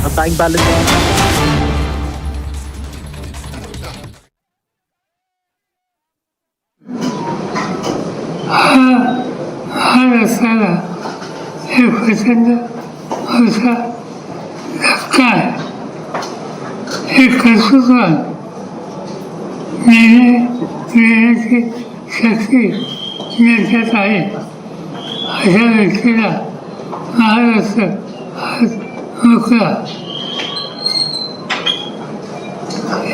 bank balance. हा रस्त्याला हे प्रचंड असा धक्का आहे. हे कर्तृत्वान निर्णय घेण्याची शक्ती ज्याच्यात आहे अशा व्यक्तीला महाराष्ट्र आज मोकळा.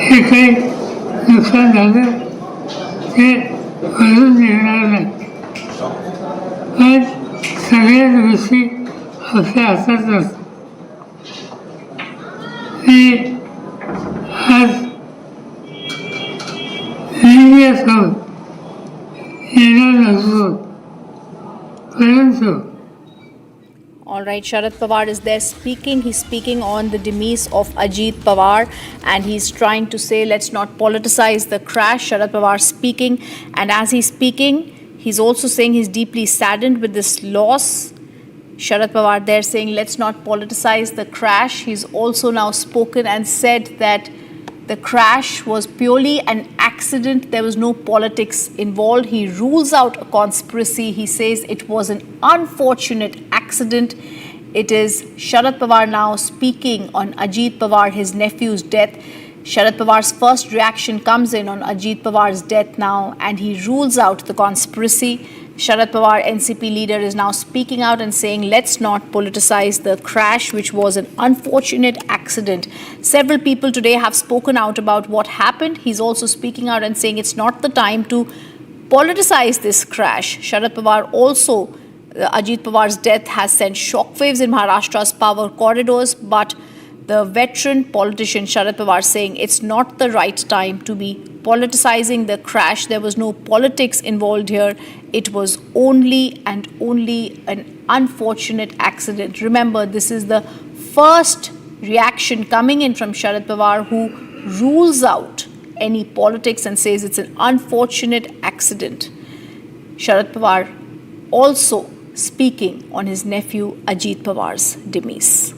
हे काही नुकसान झालं ते भरून निघणार नाही, पण सगळ्याच गोष्टी आपल्या हातात असतात. मी आज इंडियासोबत येणार नसतो, परंतु All right, Sharad Pawar is there speaking. He's speaking on the demise of Ajit Pawar and he's trying to say, let's not politicize the crash. Sharad Pawar speaking, and as he's speaking, he's also saying he's deeply saddened with this loss. Sharad Pawar there saying, let's not politicize the crash. He's also now spoken and said that the crash was purely an accident. There was no politics involved. He rules out a conspiracy. He says it was an unfortunate accident. It is Sharad Pawar now speaking on Ajit Pawar, his nephew's death. Sharad Pawar's first reaction comes in on Ajit Pawar's death now, and he rules out the conspiracy. Sharad Pawar, NCP leader, is now speaking out and saying, let's not politicize the crash, which was an unfortunate accident. Several people today have spoken out about what happened. He's also speaking out and saying it's not the time to politicize this crash. Sharad Pawar also, Ajit Pawar's death has sent shockwaves in Maharashtra's power corridors, but the veteran politician Sharad Pawar saying it's not the right time to be politicizing the crash. There was no politics involved here. It was only and only an unfortunate accident. Remember, this is the first reaction coming in from Sharad Pawar, who rules out any politics and says it's an unfortunate accident. Sharad Pawar also speaking on his nephew Ajit Pawar's demise.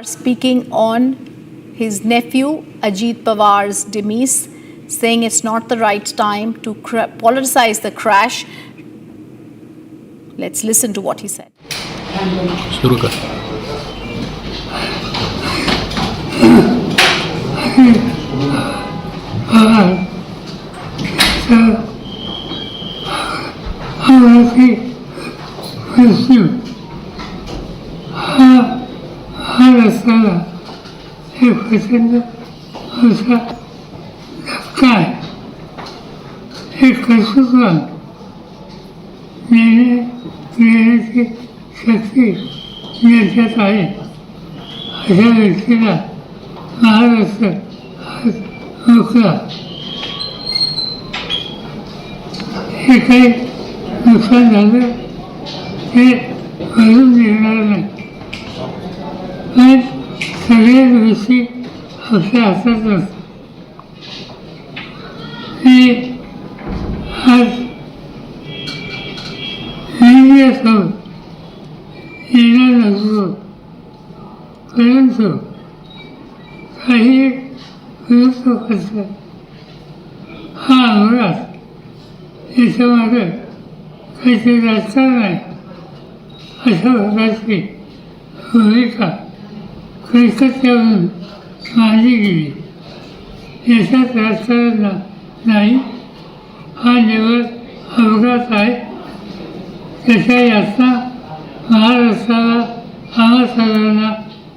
Speaking on his nephew Ajit Pawar's demise, saying it's not the right time to politicize the crash. Let's listen to what he said. शुरू कर. रस्त्याला हे प्रचंड असा धक्का आहे. हे कर्तृत्वान निर्णय घेण्याची शक्ती ज्याच्यात आहे अशा व्यक्तीला महाराष्ट्र आज मोकळा. हे काही नुकसान झालं ते भरून निघणार नाही, पण सगळ्याच गोष्टी आपल्या हातात असतात. मी आज इंडियासोबत येणार नसतो, परंतु काही विरुद्ध पक्षात हा अनुराग याच्यामागे काहीतरी राजकारण आहे अशा प्रकारची भूमिका कलकत्त्यावरून मांडली गेली. याच्यात राजकारण नाही, हा निवड अपघात आहे. त्याच्या यातना महाराष्ट्राला आम्हा सगळ्यांना